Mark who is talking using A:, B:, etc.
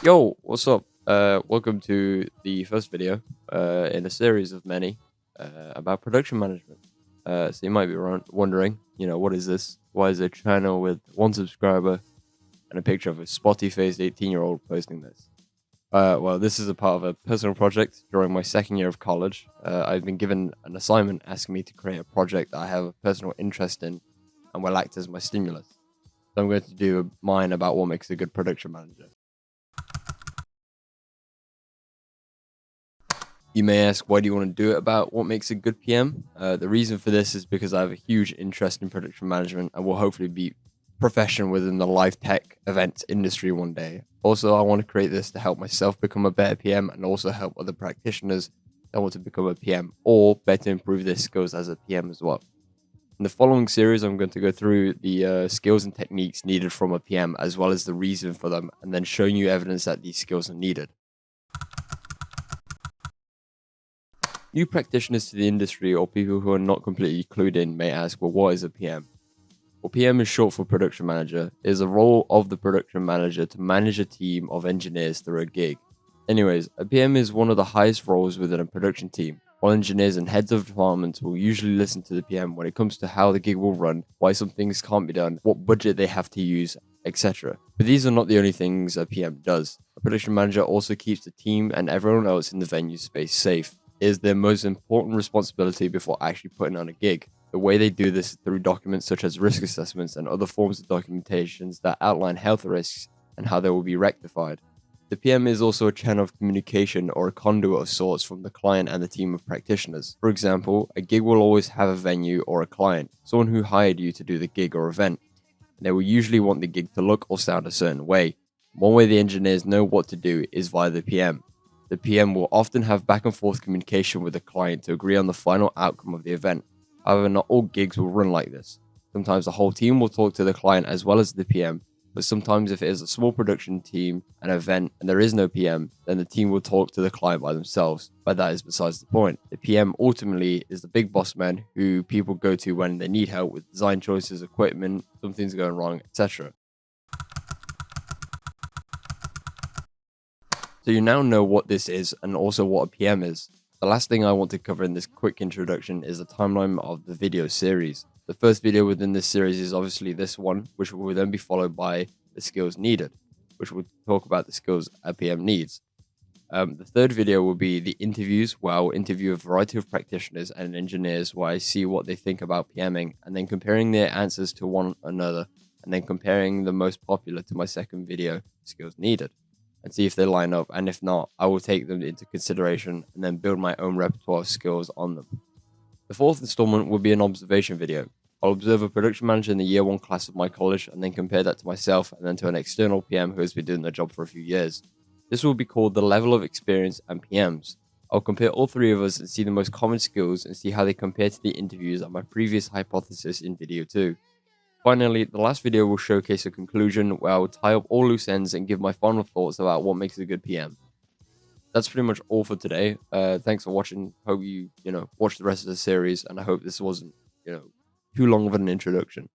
A: Yo, what's up? Welcome to the first video in a series of many about production management. So you might be wondering, what is this? Why is a channel with one subscriber and a picture of a spotty-faced 18-year-old posting this? Well, this is a part of a personal project during my second year of college. I've been given an assignment asking me to create a project that I have a personal interest in and will act as my stimulus. So I'm going to do mine about what makes a good production manager. You may ask, why do you want to do it about what makes a good PM? The reason for this is because I have a huge interest in production management and will hopefully be professional within the live tech events industry one day. Also, I want to create this to help myself become a better PM and also help other practitioners that want to become a PM or better improve their skills as a PM as well. In the following series, I'm going to go through the skills and techniques needed from a PM as well as the reason for them, and then showing you evidence that these skills are needed. New practitioners to the industry or people who are not completely clued in may ask, well, what is a PM? Well, PM is short for production manager. It is a role of the production manager to manage a team of engineers through a gig. Anyways, a PM is one of the highest roles within a production team. All engineers and heads of departments will usually listen to the PM when it comes to how the gig will run, why some things can't be done, what budget they have to use, etc. But these are not the only things a PM does. A production manager also keeps the team and everyone else in the venue space safe. Is their most important responsibility before actually putting on a gig. The way they do this is through documents such as risk assessments and other forms of documentations that outline health risks and how they will be rectified. The PM is also a channel of communication or a conduit of sorts from the client and the team of practitioners. For example, a gig will always have a venue or a client, someone who hired you to do the gig or event. They will usually want the gig to look or sound a certain way. One way the engineers know what to do is via the PM. The PM will often have back and forth communication with the client to agree on the final outcome of the event. However, not all gigs will run like this. Sometimes the whole team will talk to the client as well as the PM, but sometimes if it is a small production team, an event, and there is no PM, then the team will talk to the client by themselves. But that is besides the point. The PM ultimately is the big boss man who people go to when they need help with design choices, equipment, something's going wrong, etc. So you now know what this is and also what a PM is. The last thing I want to cover in this quick introduction is the timeline of the video series. The first video within this series is obviously this one, which will then be followed by the skills needed, which will talk about the skills a PM needs. The third video will be the interviews, where I'll interview a variety of practitioners and engineers where I see what they think about PMing and then comparing their answers to one another and then comparing the most popular to my second video, skills needed, and see if they line up, and if not, I will take them into consideration and then build my own repertoire of skills on them. The fourth installment will be an observation video. I'll observe a production manager in the year 1 class of my college and then compare that to myself and then to an external PM who has been doing the job for a few years. This will be called the level of experience and PMs. I'll compare all three of us and see the most common skills and see how they compare to the interviews and my previous hypothesis in video 2. Finally, the last video will showcase a conclusion where I will tie up all loose ends and give my final thoughts about what makes a good PM. That's pretty much all for today. Thanks for watching. Hope you watch the rest of the series, and I hope this wasn't, too long of an introduction.